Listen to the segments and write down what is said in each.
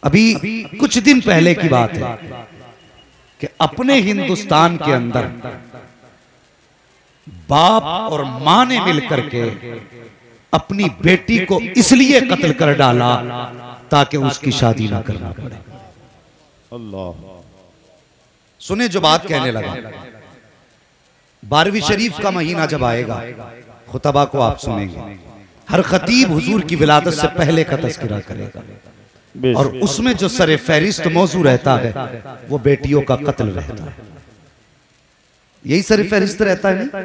अभी कुछ दिन पहले की बात है कि अपने हिंदुस्तान के अंदर बाप और मां ने मिलकर के अपनी बेटी को इसलिए कत्ल कर डाला ताकि उसकी शादी ना करना पड़े। अल्लाह सुने जो बात कहने लगा। 12वीं शरीफ का महीना जब आएगा खुतबा को आप सुनेंगे, हर खतीब हुजूर की विलादत से पहले का तज़किरा करेगा और उसमें जो सरे फहरिस्त मौजू रहता है वो बेटियों का कत्ल रहता है। यही सरे फहरिस्त रहता है ना,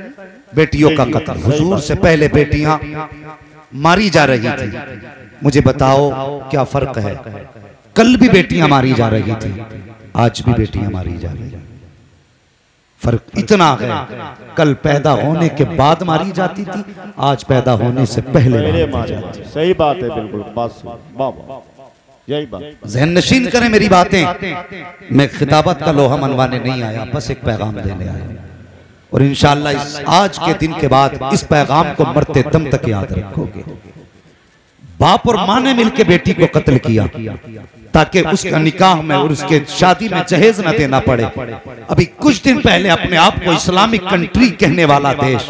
बेटियों का कत्ल। हुजूर से पहले बेटियां मारी जा रही थी। मुझे बताओ क्या फर्क है? कल भी बेटियां मारी जा रही थी, आज भी बेटियां मारी जा रही हैं। फर्क इतना है, कल पैदा होने के बाद मारी जाती थी, आज पैदा होने से पहले मारी जाती। सही बात है, बिल्कुल बात यही बात। ज़हन नशीन करें मेरी बातें। मैं खिताबत का लोहा मनवाने नहीं आया, बस एक पैगाम देने आया और इंशाअल्लाह इस आज के दिन के बाद इस पैगाम को मरते दम तक याद रखोगे। बाप और मां ने मिलकर बेटी को कत्ल किया ताकि उसका निकाह में और उसके शादी में जहेज न देना पड़े। अभी कुछ दिन पहले अपने आप को इस्लामिक कंट्री कहने वाला देश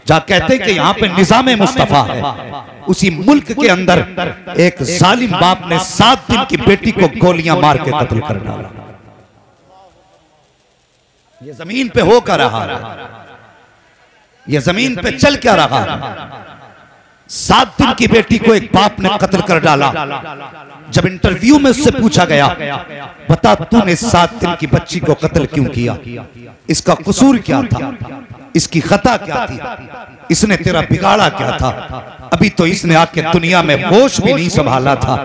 जहाँ कहते हैं कि यहाँ पे निजाम मुस्तफा है, उसी मुल्क के अंदर एक जालिम बाप ने 7 दिन की बेटी को गोलियां मार के कत्ल कर डाला। ये जमीन पे हो क्या रहा है? ये जमीन पे चल क्या रहा है? 7 दिन की बेटी को एक बाप ने कत्ल कर डाला। जब इंटरव्यू में उससे पूछा गया, बता तूने 7 दिन की बच्ची को कत्ल क्यों किया, इसका कसूर क्या था, इसकी खता क्या थी, इसने तेरा बिगाड़ा क्या था? अभी तो इसने आके दुनिया में होश भी नहीं संभाला था,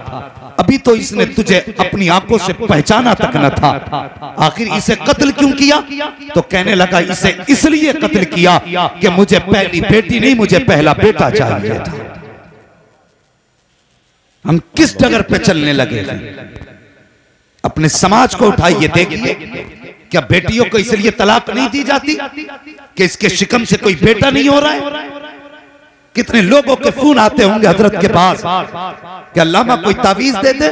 अभी तो इसने तुझे अपनी आंखों से पहचाना तक न था, आखिर इसे कत्ल क्यों किया? तो कहने लगा इसे इसलिए कत्ल किया कि मुझे पहली बेटी नहीं, मुझे पहला बेटा चाहिए था। हम किस डगर पे चलने लगे हैं? अपने समाज को उठाइए, देखिए क्या बेटियों को इसलिए तलाक नहीं दी जाती कि इसके शिकम से कोई बेटा नहीं हो रहा है? कितने लोगों के फोन आते होंगे हजरत के पास कि अल्लामा कोई तावीज दे दे।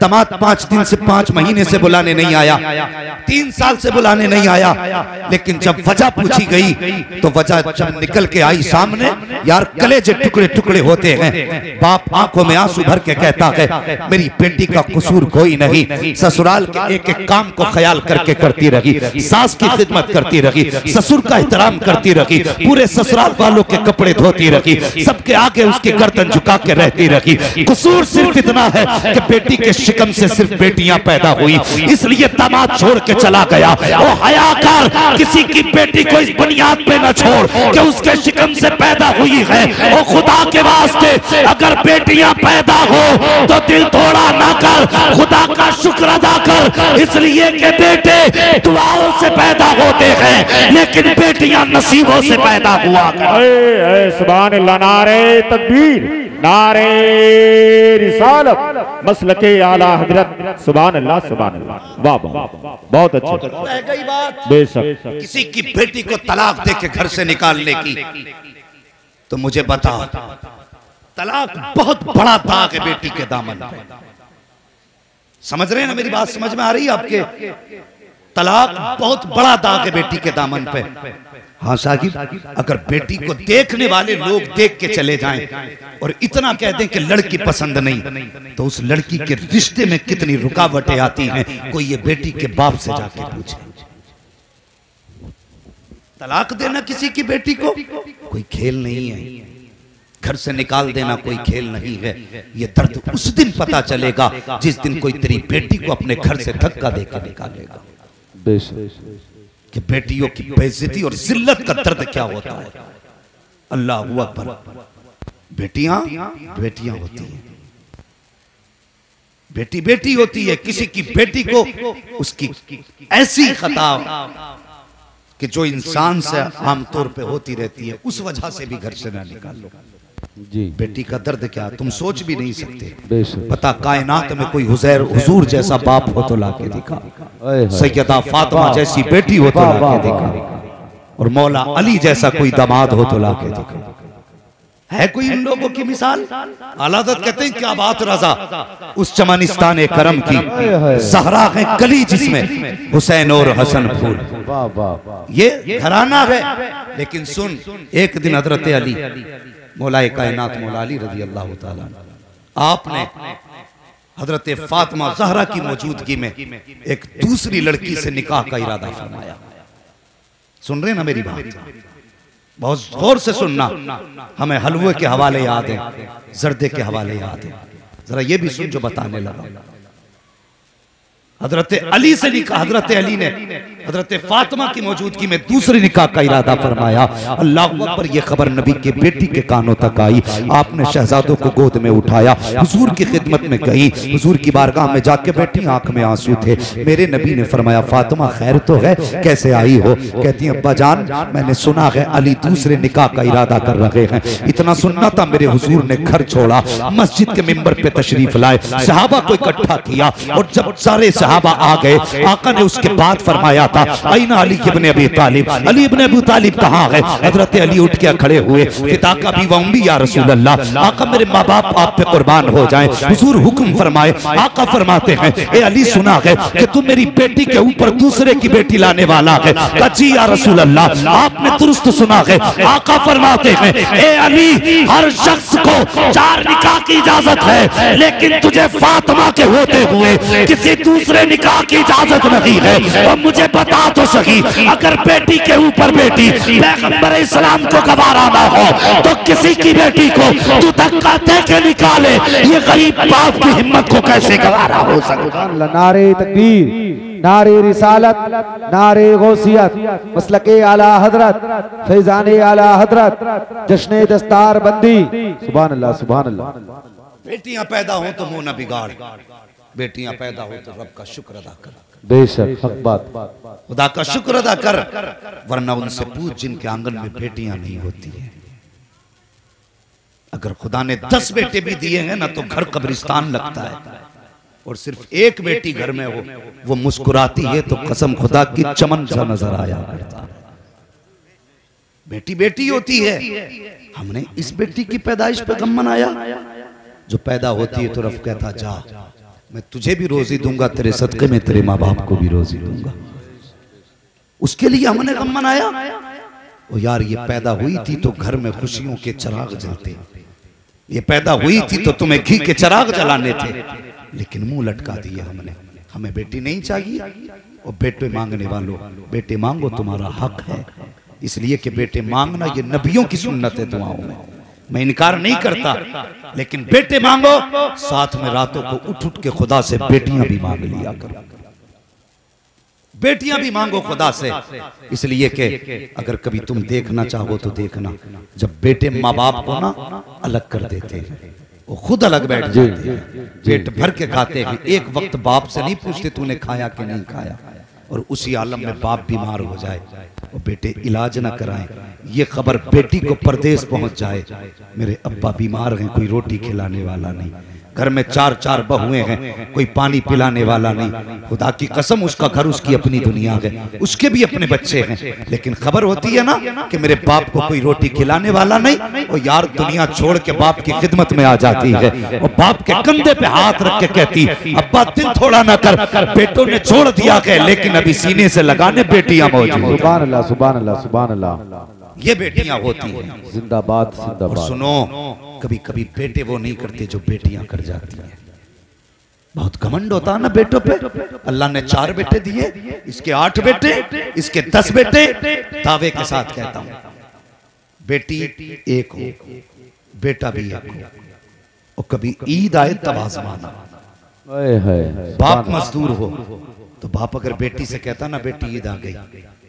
दामाद 5 दिन से 5 महीने से बुलाने नहीं आया, 3 साल से बुलाने नहीं आया, लेकिन जब वजह पूछी गई तो वजह जब निकल के आई सामने, यार कलेजे टुकड़े टुकड़े होते हैं। बाप आंखों में आंसू भर के कहता है मेरी बेटी का कसूर कोई नहीं, ससुराल के एक एक काम को ख्याल करके करती रही, सास की खिदमत करती रही, ससुर का एहतराम करती रही, पूरे ससुराल वालों के कपड़े धोती रही, सबके आगे उसकी गर्दन झुका के रहती रही। कसूर सिर्फ इतना है कि बेटी के शिकम से सिर्फ बेटियां पैदा हुई, इसलिए दामाद छोड़ के चला गया। ओ हया कर, किसी की बेटी को इस बुनियाद पे न छोड़ कि उसके शिकम से पैदा हुई है। ओ खुदा के वास्ते अगर बेटियां पैदा हो तो दिल थोड़ा ना कर, खुदा का शुक्र अदा कर, इसलिए कि बेटे दुआओं से पैदा होते हैं लेकिन बेटियां नसीबों से पैदा हुआ कर। सुभान अल्लाह, नारे तकबीर, नारे रिसालत, मसलके आला हजरत, सुभान अल्लाह, सुभान अल्लाह, वाह वाह, बहुत अच्छे। रह गई बात बेशक किसी की बेटी को तलाक दे के घर से निकालने की, तो मुझे बता, तलाक बहुत बड़ा दाग है बेटी के दामन पे। समझ रहे हैं ना मेरी बात? समझ में आ रही है आपके? तलाक बहुत बड़ा दाग है बेटी के दामन पे। हाँ साहिब, अगर बेटी को देखने वाले लोग देख के चले जाएं और इतना कह दें कि लड़की पसंद नहीं, तो उस लड़की के रिश्ते में कितनी रुकावटें आती हैं, कोई ये बेटी के बाप से जाके पूछे। तलाक देना किसी की बेटी को कोई खेल नहीं है, घर से निकाल देना कोई खेल नहीं है। ये दर्द उस दिन पता चलेगा जिस दिन कोई तेरी बेटी को अपने घर से धक्का देकर निकालेगा कि बेटियों की बेइज्जती और जिल्लत का दर्द क्या होता है। अल्लाह अकबर। बेटियां बेटियां होती हैं, बेटी बेटी होती है। किसी की बेटी को उसकी ऐसी खता कि जो इंसान से आमतौर पे होती रहती है, उस वजह से भी घर से ना निकालो। जी, बेटी का दर्द क्या तुम सोच भी नहीं सकते। पता कायनात में कोई हुजूर जैसा बाप हो तो लाके दिखा, सैयदा फातिमा जैसी बेटी हो तो लाके दिखा, और मौला अली जैसा कोई दामाद हो तो लाके दिखा। है कोई इन लोगों की मिसाल? आलादत कहते हैं क्या बात रजा उस चमनिस्तान करम की, ज़हरा है कली जिसमें हुसैन और हसन फूल। ये घराना है। लेकिन सुन, एक दिन हजरत अली मौलाए कायनात मौला अली रज़ी अल्लाह ताला आपने हजरत फातिमा ज़हरा की मौजूदगी में एक दूसरी लड़की से निकाह का इरादा फरमाया। सुन रहे ना मेरी बात? बहुत गौर से सुनना। हमें हलवे के हवाले याद है, जर्दे के हवाले याद है, जरा ये भी सुन जो बताने लगा। हजरत अली से निकाह, हजरत अली ने हजरत फातिमा की मौजूदगी में दूसरे निकाह का इरादा फरमाया। अल्लाह अकबर, ये खबर नबी के बेटी के कानों तक आई। आपने शहजादों को गोद में उठाया, हुजूर की खिदमत में गई, हुजूर की बारगाह में जाके बैठी, आंख में आंसू थे। मेरे नबी ने फरमाया फातिमा खैर तो है, कैसे आई हो? कहती है अब्बा जान, मैंने सुना है अली दूसरे निकाह का इरादा कर रहे हैं। इतना सुनना था मेरे हुजूर ने घर छोड़ा, मस्जिद के मिंबर पे तशरीफ लाए, सहाबा को इकट्ठा किया और जब सारे सहाबा आ गए, आका ने उसके बाद फरमाया था ऐना अली इब्ने अबी तालिब, अली इब्ने अबी तालिब कहाँ है? हजरत अली उठ के खड़े हुए, पिता का भी वम्बी या रसूल अल्लाह, आका मेरे माँ बाप आप पे कुर्बान हो जाएं। हुजूर हुक्म फरमाए। आका फरमाते हैं ए अली सुना है कि तुम मेरी बेटी के ऊपर दूसरे की बेटी लाने वाला है। जी या रसूल अल्लाह, आपने दुरुस्त सुना है। आका फरमाते हैं ए अली, हर शख्स को 4 निकाह की इजाजत है, लेकिन तुझे फातिमा के होते हुए किसी दूसरे निकाह की इजाजत नहीं है। और मुझे बता तो सही, अगर बेटी के ऊपर बेटी पैगंबर इस्लाम को गवारा ना हो तो किसी की बेटी को तू धक्का दे के निकाले, ये गरीब बाप की हिम्मत को कैसे गवारा हो सकता? नारे तकबीर, नारे रिसालत, नारे गौसियत, मसलके आला हजरत, फैजाने आला हजरत, जश्ने दस्तार बंदी। सुभान अल्लाह, सुभान अल्लाह। बेटियां पैदा हो तो मुंह न बिगाड़, बेटियां पैदा हो तो रब का शुक्र अदा कर। बेशक हक बात, खुदा का शुक्र अदा कर, वरना उनसे पूछ जिनके आंगन में बेटियां नहीं होती है। अगर खुदा ने 10 बेटे भी दिए हैं ना तो घर कब्रिस्तान लगता है, और सिर्फ एक बेटी घर में हो, वो मुस्कुराती है तो कसम खुदा की चमन सा नजर आया करता। बेटी बेटी होती है। हमने इस बेटी की पैदाइश पे गम मनाया। जो पैदा होती है तो रब कहता जा मैं तुझे भी रोजी दूंगा, तेरे सदके में तेरे माँ बाप को भी रोजी दूंगा। उसके लिए हमने गम मनाया। ओ यार, ये पैदा हुई थी तो घर में खुशियों के चिराग जलते, ये पैदा हुई थी तो तुम्हें घी के चिराग जलाने थे, लेकिन मुंह लटका दिया हमने। हमें बेटी नहीं चाहिए। और बेटे मांगने वालों, बेटे मांगो, तुम्हारा हक है। इसलिए कि बेटे मांगना ये नबियों की सुन्नत है दुआओं में। मैं इनकार नहीं करता, लेकिन बेटे मांगो, साथ में रातों को उठ उठ के खुदा से बेटियां भी मांग लिया करो। बेटियां भी मांगो खुदा से, इसलिए कि अगर कभी तुम देखना चाहो तो देखना, जब बेटे माँ बाप को ना अलग कर देते हैं, वो खुद अलग बैठ जाते हैं, पेट भर के खाते हैं, एक वक्त बाप से नहीं पूछते तूने खाया कि नहीं खाया। और उसी आलम में बाप बीमार हो जाए और बेटे इलाज ना कराएं, ये खबर बेटी को परदेश पहुंच जाए, मेरे अब्बा बीमार हैं, कोई रोटी खिलाने वाला नहीं, घर में 4 बहुएं हैं, कोई पानी पिलाने वाला नहीं। खुदा की कसम, उसका घर उसकी अपनी दुनिया है, उसके भी अपने बच्चे हैं, लेकिन खबर होती है ना कि मेरे बाप को कोई रोटी खिलाने वाला नहीं, और यार दुनिया छोड़ के बाप की खिदमत में आ जाती है और बाप के कंधे पे हाथ रख के कहती अब्बा दिल थोड़ा ना कर, बेटों ने छोड़ दिया है लेकिन अभी सीने से लगाने बेटियां मौजूद। सुभान अल्लाह, सुभान अल्लाह, सुभान अल्लाह। ये बेटियां होती हैं। जिंदाबाद, और जिंदाबाद। सुनो, कभी कभी बेटे वो नहीं करते जो बेटियां कर जाती हैं। बहुत घमंड होता है ना बेटों पे। अल्लाह ने 4 बेटे दिए, इसके 8 बेटे, इसके 10 बेटे। दावे के साथ कहता हूं, बेटी एक हो, बेटा भी एक हो, और कभी ईद आए तब आजमाना। बाप मजदूर हो तो बाप अगर बेटी से कहता ना बेटी ईद आ गई,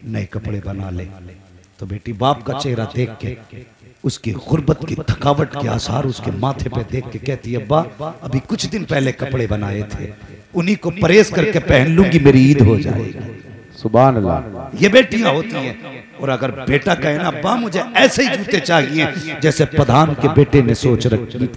नए कपड़े बना ले, तो बेटी बाप का चेहरा देख के, उसकी गुर्बत की थकावट के आसार उसके माथे पे देख के कहती है अब्बा अभी कुछ दिन पहले कपड़े बनाए थे, उन्हीं को परेज करके पहन लूंगी, मेरी ईद हो जाएगी। सुभान अल्लाह। ये बेटियां होती हैं। और अगर बेटा कहे ना अब्बा मुझे ऐसे ही जूते चाहिए जैसे प्रधान के बेटे ने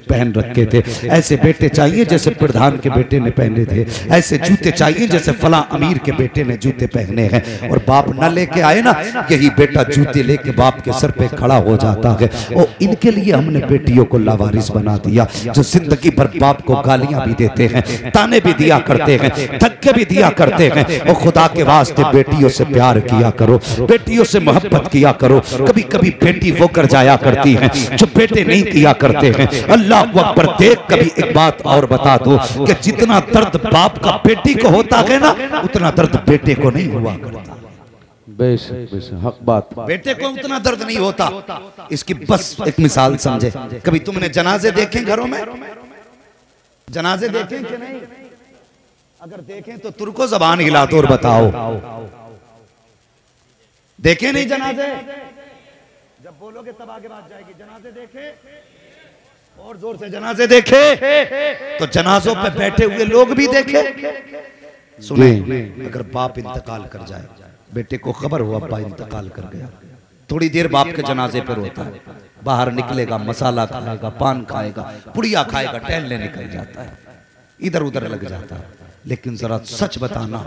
पहन रखे थे, ऐसे बेटे चाहिए जैसे प्रधान के बेटे ने पहने थे, ऐसे जूते चाहिए जैसे फला अमीर के बेटे ने जूते पहने हैं, और बाप न लेके आए ना, यही बेटा जूते लेके बाप के सर पे खड़ा हो जाता है। और इनके लिए हमने बेटियों को लावारिस बना दिया, जो जिंदगी भर बाप को गालियां भी देते हैं, ताने भी दिया करते हैं, धक्के भी दिया करते हैं। और खुदा के वास्ते बेटियों से प्यार किया करो, बेटियों से मोहब्बत किया करो। कभी कभी बेटी वो कर जाया करती हैं जो बेटे नहीं किया करते हैं। अल्लाह अकबर। देख कभी एक बात और बता दो कि जितना दर्द बाप का बेटी को होता है ना, उतना दर्द बेटे को नहीं हुआ करता। हक बात। बेटे को उतना दर्द नहीं होता। इसकी बस एक मिसाल समझे, कभी तुमने जनाजे देखे घरों में? जनाजे देखे कि नहीं? अगर देखें तो तुर्को जबान हिला दो और बताओ, देखे नहीं जनाजे? जब बोलोगे तब आगे बात जाएगी। जनाजे देखे? और जोर से जनाजे देखे? तो जनाजों पे बैठे हुए लोग भी देखे? सुने, अगर बाप इंतकाल कर जाए, बेटे को खबर हो अब्बा इंतकाल कर गया, थोड़ी देर बाप के जनाजे पर होता है, बाहर निकलेगा, मसाला खाएगा, पान खाएगा, पुड़िया खाएगा, टहलने निकल जाता है, इधर उधर लग जाता है। लेकिन जरा सच बताना,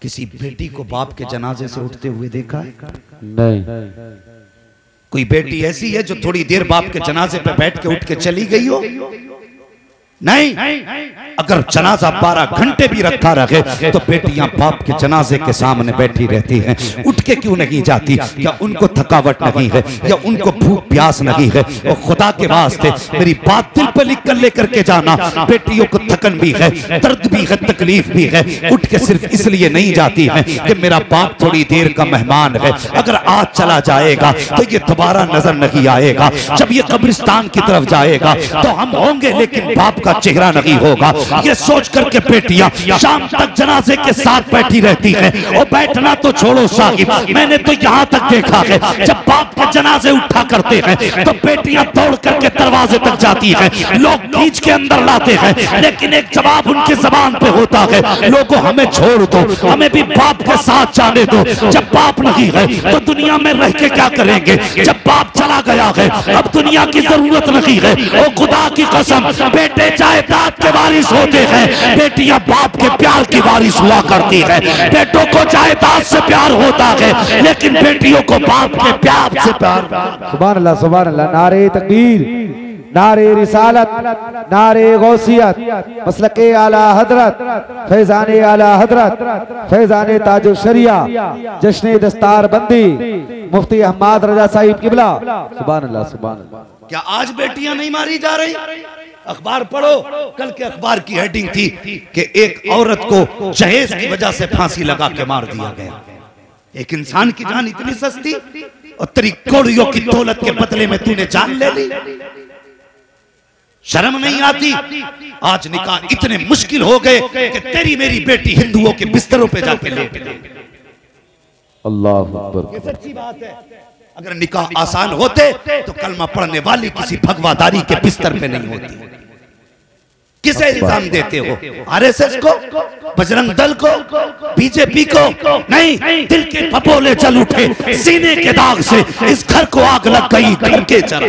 किसी बेटी को बाप के जनाजे से उठते हुए देखा है? नहीं। कोई बेटी ऐसी है जो थोड़ी देर बाप के जनाजे पे बैठ के उठ के चली गई हो? नहीं। अगर जनाजा 12 घंटे भी रखा रहे तो बेटियां बाप के जनाजे के सामने बैठी रहती हैं। उठ के क्यों नहीं जाती? या उनको थकावट नहीं है, या उनको भूख प्यास नहीं है? और खुदा के वास्ते मेरी बात दिल पे लिख कर लेकर के जाना, बेटियों को थकन भी है, दर्द भी है, तकलीफ भी है, उठ के सिर्फ इसलिए नहीं जाती है कि मेरा बाप थोड़ी देर का मेहमान है, अगर आज चला जाएगा तो ये दोबारा नजर नहीं आएगा। जब ये कब्रिस्तान की तरफ जाएगा तो हम होंगे लेकिन बाप का चेहरा नहीं होगा। ये सोच करके बेटियां शाम तक जनाजे के साथ बैठी रहती हैं। और बैठना तो छोड़ो साहिब, मैंने तो यहां तक देखा है जब बाप के जनाजे उठा करते हैं तो बेटियां दौड़ करके दरवाजे तक जाती हैं, लोग खींच के अंदर लाते हैं, लेकिन एक जवाब उनके जबान पे होता है, लोगों हमें छोड़ दो, हमें भी बाप के साथ जाने दो। जब बाप नहीं है तो दुनिया में रह के क्या करेंगे? जब बाप चला गया है अब दुनिया की जरूरत नहीं है। और खुदा की कसम, बेटे जायदाद के वारिस होते हैं, बेटियां बाप के प्यार की वारिस हुआ करती है। बेटों को जायदाद से प्यार होता है, लेकिन बेटियों को बाप के प्यार से प्यार। सुभान अल्लाह, सुभान अल्लाह। नारे तकबीर, नारे रिसालत, नारे गौसियत, मसलके आला हजरत, फैजाने आला हजरत, फैजाने ताजो शरिया, जश्ने दस्तार बंदी, मुफ्ती अहमद रजा साहिब किबला। सुभान अल्लाह, सुभान अल्लाह। क्या आज बेटियां नहीं मारी जा रही? अखबार पढ़ो, कल के अखबार की हेडिंग थी कि एक औरत को जहेज की वजह से फांसी लगा के मार दिया गया। एक इंसान की जान इतनी सस्ती, और तेरी कौड़ियों की दौलत के बदले में तूने जान ले ली। शर्म नहीं आती? आज निकाह इतने मुश्किल हो गए कि तेरी मेरी बेटी हिंदुओं के बिस्तरों पे जाके लेट गई। अल्लाह अकबर। ये सच्ची बात है। अगर निकाह आसान होते तो कलमा पढ़ने वाली किसी भगवादारी के बिस्तर पे नहीं होती। किसे इल्जाम देते हो? आरएसएस को, बजरंग दल को, बीजेपी को? नहीं, दिल के फपोले चल उठे, सीने के दाग से इस घर को आग लग गई, घर के चरा।